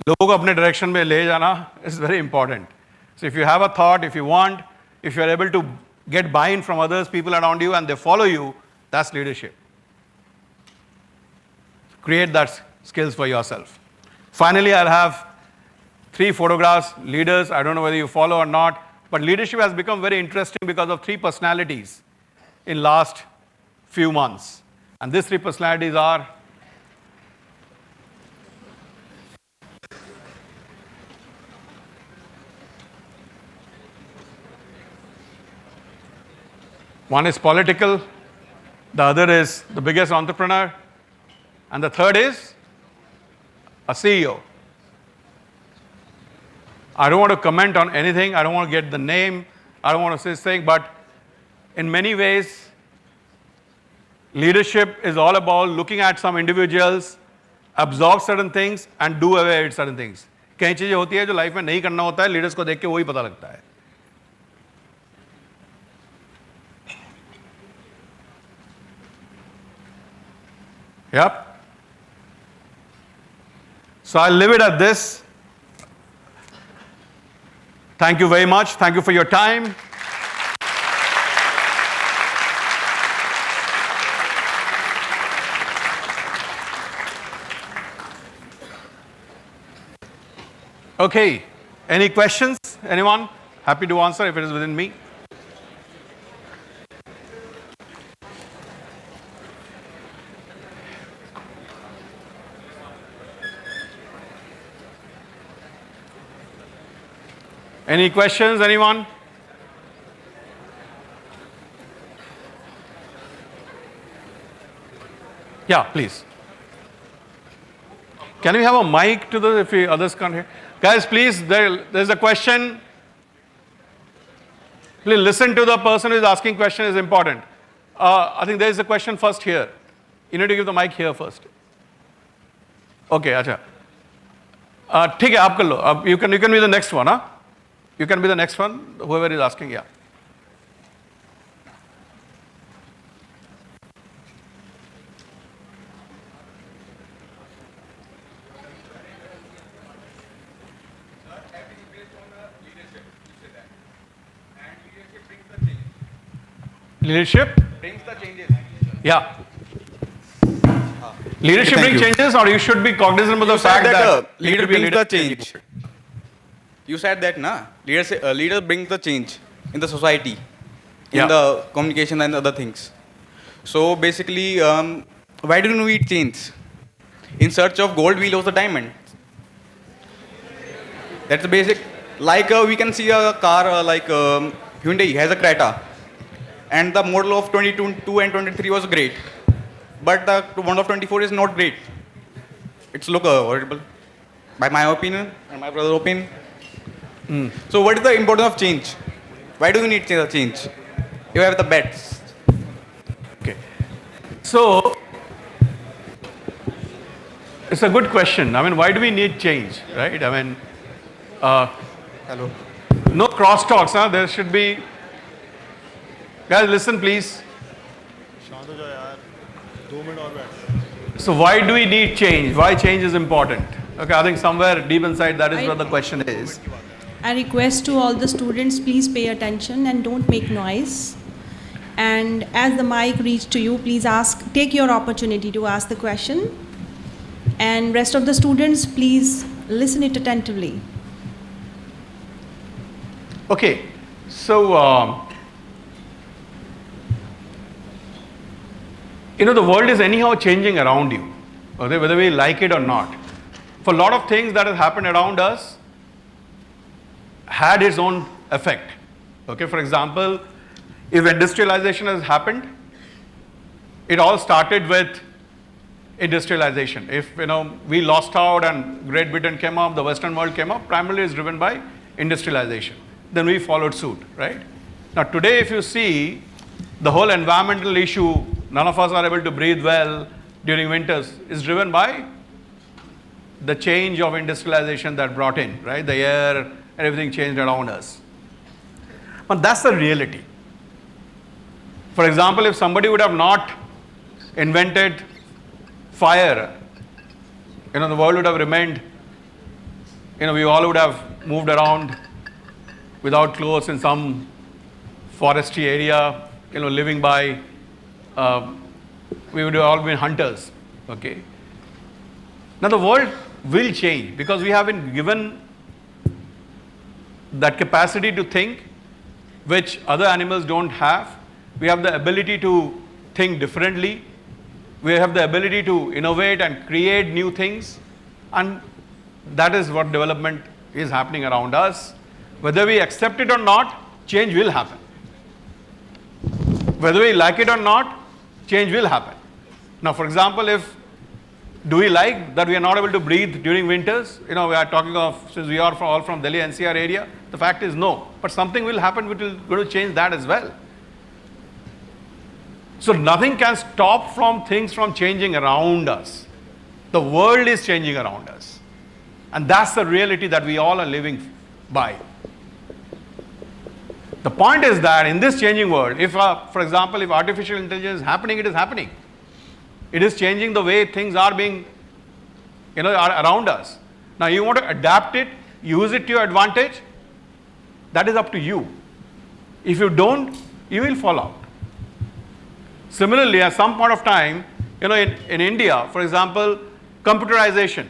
लोगों को अपने direction में ले जाना is very important. So if you have a thought, if you want, if you are able to get buy-in from others, people around you, and they follow you, that's leadership. Create that skills for yourself. Finally, I'll have 3 photographs, leaders, I don't know whether you follow or not, But leadership has become very interesting because of three personalities in last few months. And these three personalities are one is political, the other is the biggest entrepreneur, and the third is a CEO. I don't want to comment on anything. I don't want to get the name. I don't want to say this thing. But in many ways, leadership is all about looking at some individuals, absorb certain things, and do away with certain things. कई चीजें होती है जो life में नहीं करना होता है, लीडर्स को देख के वही पता लगता है. Yep. So I'll leave it at this. Thank you very much. Thank you for your time. Okay. Any questions? Anyone? Happy to answer if it is within me. Any questions, anyone? Yeah, please. Can we have a mic to the, if others can't hear? Guys, please, there's a question. Please listen to the person who is asking question is important. I think there is a question first here. You need to give the mic here first. Okay, acha. ठीक है, आप कर लो. You can be the next one, huh? You can be the next one, whoever is asking, yeah. Leadership brings the changes. Yeah. Leadership brings changes, or you should be cognizant of the fact that leader brings the change. You said that, na? Leader brings the change in the society, in the communication and other things. So basically, why do we change? In search of gold, we lose the diamond. That's the basic. Like we can see a car like Hyundai has a Creta, and the model of 22 and 23 was great, but the one of 24 is not great. It's look horrible, by my opinion and my brother's opinion. So what is the importance of change? Why do we need change? You have the bets. Okay. So it's a good question. I mean, why do we need change, right? I mean, Hello. no crosstalks, huh? There should be. Guys, listen, please. So why do we need change? Why change is important? Okay, I think somewhere deep inside that is where the question is. I request to all the students, please pay attention and don't make noise. And as the mic reaches to you, please take your opportunity to ask the question. And rest of the students, please listen it attentively. Okay, so the world is anyhow changing around you, okay, whether we like it or not. For a lot of things that have happened around us had its own effect. Okay, for example, if industrialization has happened, it all started with industrialization. If we lost out and Great Britain came up, the Western world came up, primarily is driven by industrialization. Then we followed suit, right? Now today, if you see the whole environmental issue, none of us are able to breathe well during winters, is driven by the change of industrialization that brought in, right? The air and everything changed around us. But that's the reality. For example, if somebody would have not invented fire, the world would have remained, we all would have moved around without clothes in some foresty area, living by, we would have all been hunters, okay? Now the world will change because we have been given that capacity to think which other animals don't have. We have the ability to think differently. We have the ability to innovate and create new things. And that is what development is happening around us. Whether we accept it or not, change will happen. Whether we like it or not, change will happen. Now, for example, do we like that we are not able to breathe during winters? We are talking of, since we are all from Delhi NCR area, the fact is no. But something will happen which will going to change that as well. So nothing can stop things from changing around us. The world is changing around us. And that's the reality that we all are living by. The point is that in this changing world, for example, if artificial intelligence is happening, it is happening. It is changing the way things are being, are around us. Now you want to adapt it, use it to your advantage, that is up to you. If you don't, you will fall out. Similarly, at some point of time, in India, for example, computerization.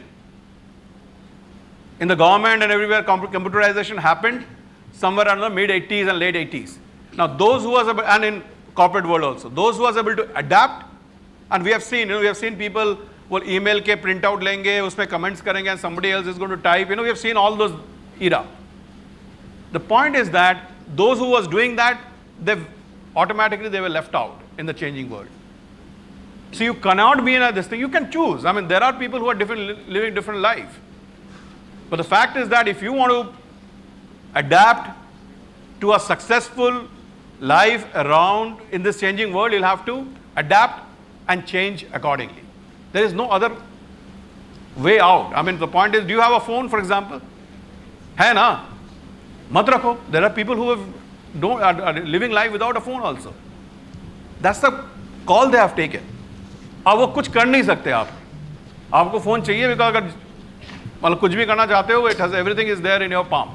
In the government and everywhere, computerization happened somewhere around the mid-80s and late 80s. Now those who was able, and in corporate world also, those who was able to adapt, and we have seen people will email ke print out lenge, usme comments karenge, and somebody else is going to type. We have seen all those era. The point is that those who was doing that, they were left out in the changing world. So you cannot be in this thing. You can choose. There are people who are living different life. But the fact is that if you want to adapt to a successful life around in this changing world, you'll have to adapt and change accordingly. There is no other way out. The point is, do you have a phone, for example? Hai na? Mat rakho. There are people who are living life without a phone also. That's the call they have taken. अब वो कुछ कर नहीं सकते आप. आपको phone चाहिए because अगर मतलब कुछ भी करना चाहते हो, it has everything is there in your palm.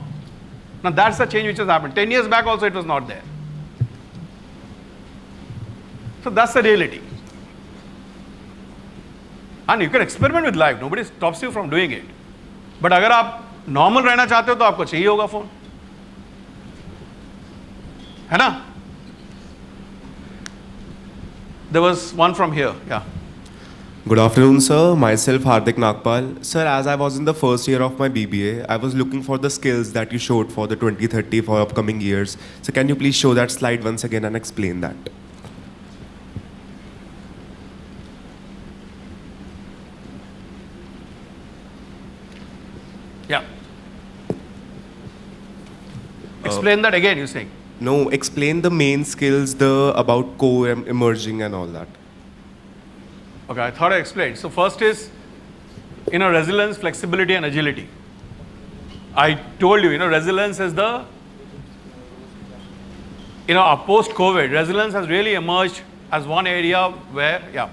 Now that's the change which has happened. 10 years back also it was not there. So that's the reality. And you can experiment with life. Nobody stops you from doing it. But अगर आप normal रहना चाहते हो तो आपको चाहिए होगा phone. है ना? There was one from here. Yeah. Good afternoon, sir. Myself, Hardik Nagpal. Sir, as I was in the first year of my BBA, I was looking for the skills that you showed for the 2030 for upcoming years. So can you please show that slide once again and explain that? Yeah. Explain that again, you're saying. No, explain the main skills, about co-emerging and all that. Okay, I thought I explained. So first is, resilience, flexibility and agility. I told you, resilience is the, post-COVID, resilience has really emerged as one area where, yeah.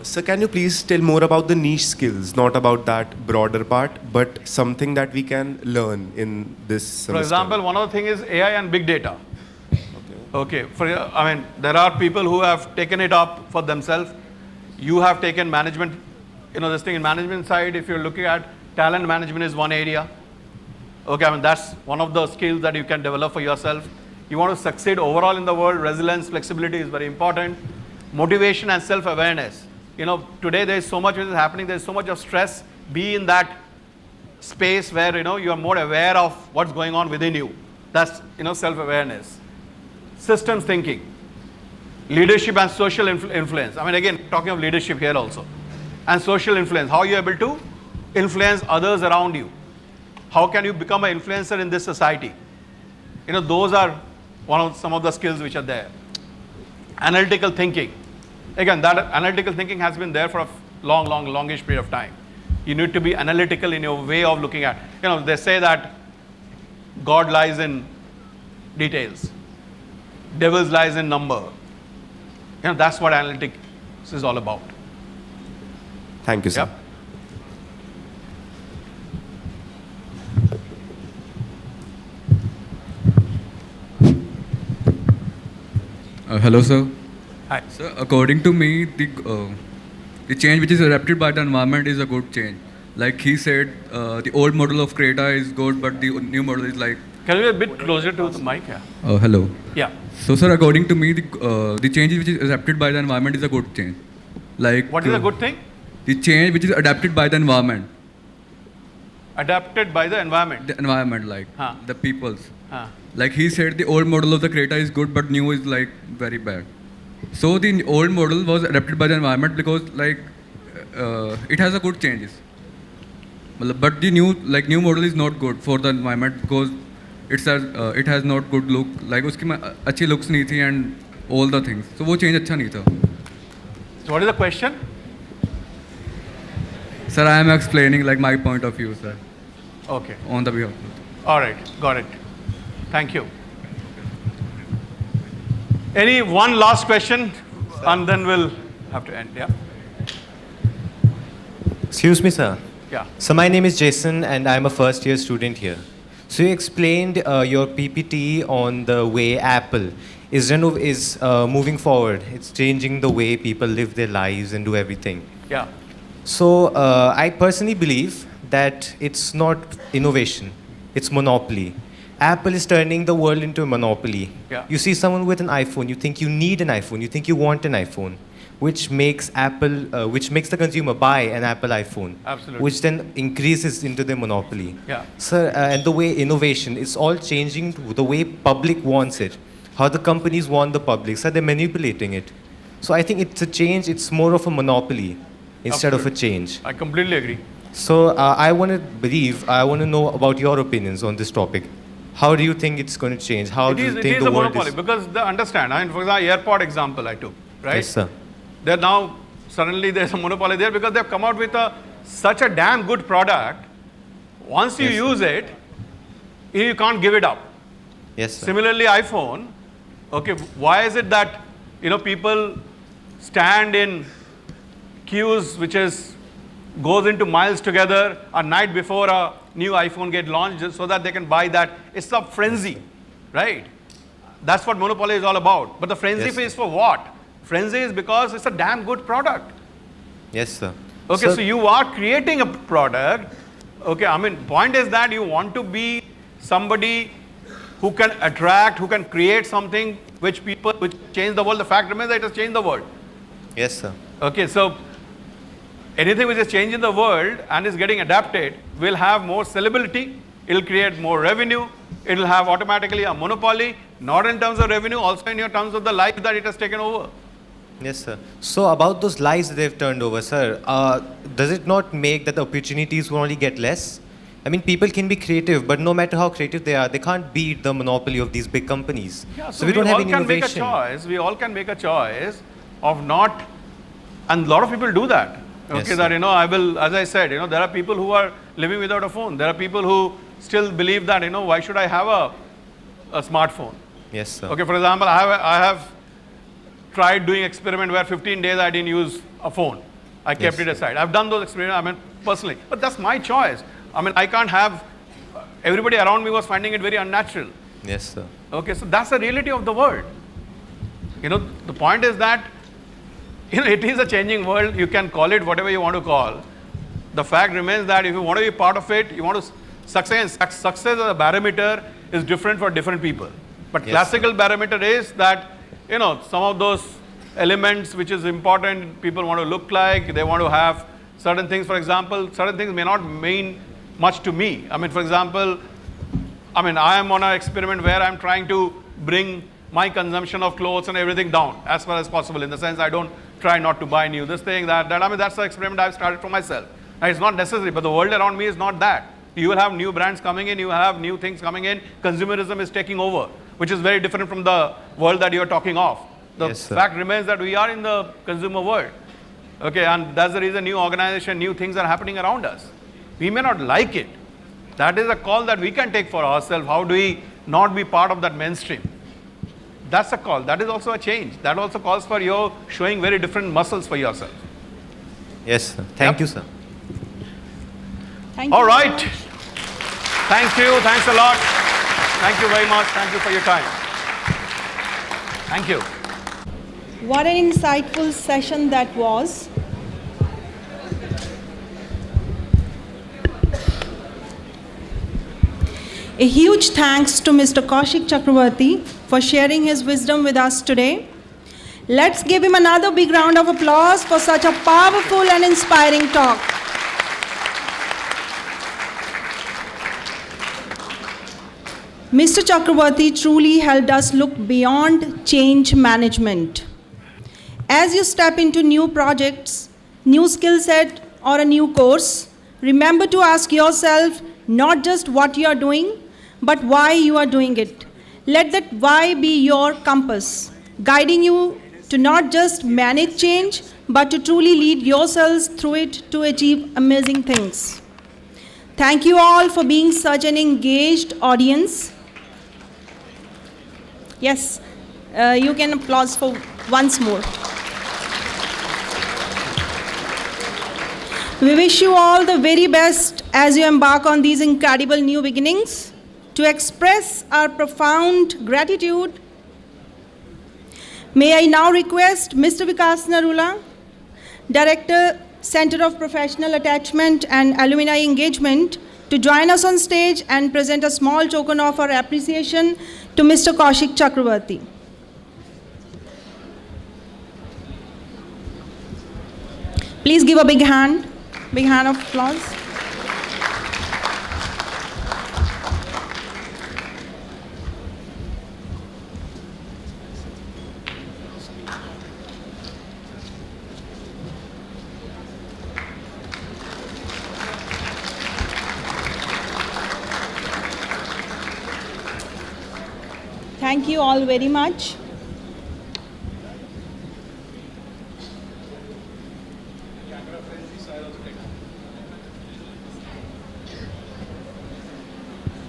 Sir, can you please tell more about the niche skills, not about that broader part, but something that we can learn in this semester? For example, one of the things is AI and big data. Okay. There are people who have taken it up for themselves. You have taken management, this thing in management side, if you're looking at talent management is one area. Okay, that's one of the skills that you can develop for yourself. You want to succeed overall in the world, resilience, flexibility is very important. Motivation and self-awareness. Today there is so much which is happening, there is so much of stress. Be in that space where, you are more aware of what's going on within you. That's, self-awareness. Systems thinking. Leadership and social influence. Again, talking of leadership here also. And social influence. How are you able to influence others around you? How can you become an influencer in this society? Those are some of the skills which are there. Analytical thinking. Again, that analytical thinking has been there for a longish period of time. You need to be analytical in your way of looking at. They say that God lies in details. Devils lies in number. That's what analytics is all about. Thank you, sir. Yep. Hello, sir. Hi. Sir, according to me, the change which is adapted by the environment is a good change. Like he said, the old model of Creta is good, but the new model is like Can you be a bit closer to the mic? Yeah. Hello. Yeah. So, sir, according to me, the change which is adapted by the environment is a good change. Like What is a good thing? The change which is adapted by the environment. Adapted by the environment. The environment, like Huh. the peoples. Huh. Like he said, the old model of the Creta is good, but new is like very bad. So the old model was adapted by the environment because like it has a good changes. But the new model is not good for the environment because it has not good look. Like उसकी में अच्छी looks नहीं थी and all the things. So वो change अच्छा नहीं था. So what is the question? Sir, I am explaining like my point of view, sir, Okay. on the behalf. All right. Got it. Thank you. Any one last question, and then we'll have to end. Yeah. Excuse me, sir. Yeah. So my name is Jason, and I'm a first-year student here. So you explained your PPT on the way Apple is moving forward. It's changing the way people live their lives and do everything. Yeah. So I personally believe that it's not innovation, it's monopoly. Apple is turning the world into a monopoly. Yeah. You see someone with an iPhone, you think you need an iPhone, you think you want an iPhone, which makes the consumer buy an Apple iPhone. Absolutely. Which then increases into the monopoly. Yeah. Sir, and the way innovation, it's all changing to the way public wants it. How the companies want the public, so they're manipulating it. So I think it's a change, it's more of a monopoly instead of a change. I completely agree. So I want to know about your opinions on this topic. How do you think it's going to change? How do you think It is the a world monopoly is? because understand. I mean, for example, AirPod example I took, right? Yes, sir. They're now suddenly there's a monopoly there because they've come out with such a damn good product. Once you Yes, use it, you can't give it up. Yes, sir. Similarly, iPhone. Okay, why is it that people stand in queues which goes into miles together a night before a new iPhone get launched just so that they can buy that? It's a frenzy, right? That's what monopoly is all about. But the frenzy Yes, sir. is for what? Frenzy is because it's a damn good product. Yes, sir. Okay, Sir, so you are creating a product. Okay, I mean, point is that you want to be somebody who can attract, who can create something which change the world. The fact remains that it has changed the world. yes, sir. Okay, so anything which is changing the world and is getting adapted will have more sellability. It'll create more revenue. It'll have automatically a monopoly, not in terms of revenue, also in your terms of the life that it has taken over. Yes, sir. So about those lies that they've turned over, sir, does it not make that the opportunities will only get less? I mean, people can be creative, but no matter how creative they are, they can't beat the monopoly of these big companies. Yeah, so we don't have all any can make a innovation. choice. We all can make a choice of not, and a lot of people do that. Okay, Yes, that sir. I will, as I said, there are people who are living without a phone. There are people who still believe that why should I have a smartphone? Yes, sir. Okay, for example, I have tried doing experiment where 15 days I didn't use a phone. I kept Yes, it aside. I've done those experiments, I mean, personally. But that's my choice. I mean, I can't have, everybody around me was finding it very unnatural. Yes, sir. Okay, so that's the reality of the world. The point is that, it is a changing world. You can call it whatever you want to call. The fact remains that if you want to be part of it, you want to success as a barometer is different for different people. But Yes, classical barometer is that, some of those elements which is important, people want to look like, they want to have certain things. For example, certain things may not mean much to me. I mean, for example, I am on an experiment where I'm trying to bring my consumption of clothes and everything down as far as possible. In the sense, I don't try not to buy new this thing, that. That's the experiment I've started for myself. And it's not necessary, but the world around me is not that. You will have new brands coming in, you will have new things coming in. Consumerism is taking over, which is very different from the world that you're talking of. The Yes, sir. fact remains that we are in the consumer world. Okay, and that's the reason new organization, new things are happening around us. We may not like it. That is a call that we can take for ourselves. How do we not be part of that mainstream? That's a call. That is also a change. That also calls for you showing very different muscles for yourself. Yes, sir. Thank Yep. you, sir. Thank All you. right. Thank you. Thanks a lot. Thank you very much. Thank you for your time. Thank you. What an insightful session that was. A huge thanks to Mr. Kaushik Chakraborty for sharing his wisdom with us today. Let's give him another big round of applause for such a powerful and inspiring talk. Mr. Chakraborty truly helped us look beyond change management. As you step into new projects, new skill set, or a new course, remember to ask yourself not just what you are doing, but why you are doing it. Let that why be your compass, guiding you to not just manage change, but to truly lead yourselves through it to achieve amazing things. Thank you all for being such an engaged audience. Yes, you can applause for once more. We wish you all the very best as you embark on these incredible new beginnings. To express our profound gratitude, may I now request Mr. Vikas Narula, Director, Center of Professional Attachment and Alumni Engagement, to join us on stage and present a small token of our appreciation to Mr. Kaushik Chakraborty. Please give a big hand of applause. Thank you all very much.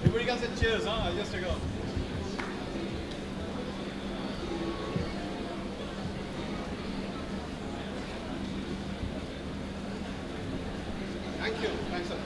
Everybody can say cheers, huh? I'll just take off. Thank you. Thanks, sir.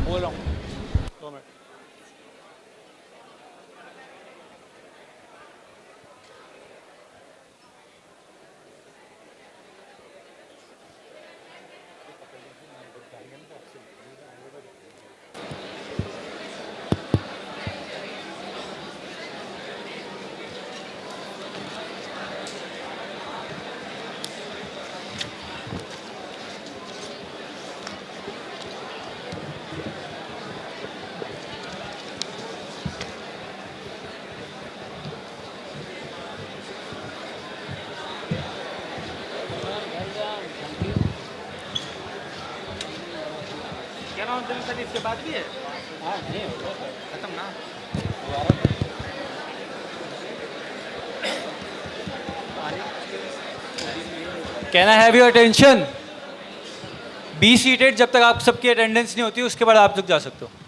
Hold on. 2 minutes. इसके बाद भी है हाँ नहीं खत्म ना Can I have your attention? Be seated जब तक आप सबकी अटेंडेंस नहीं होती उसके बाद आप लोग जा सकते हो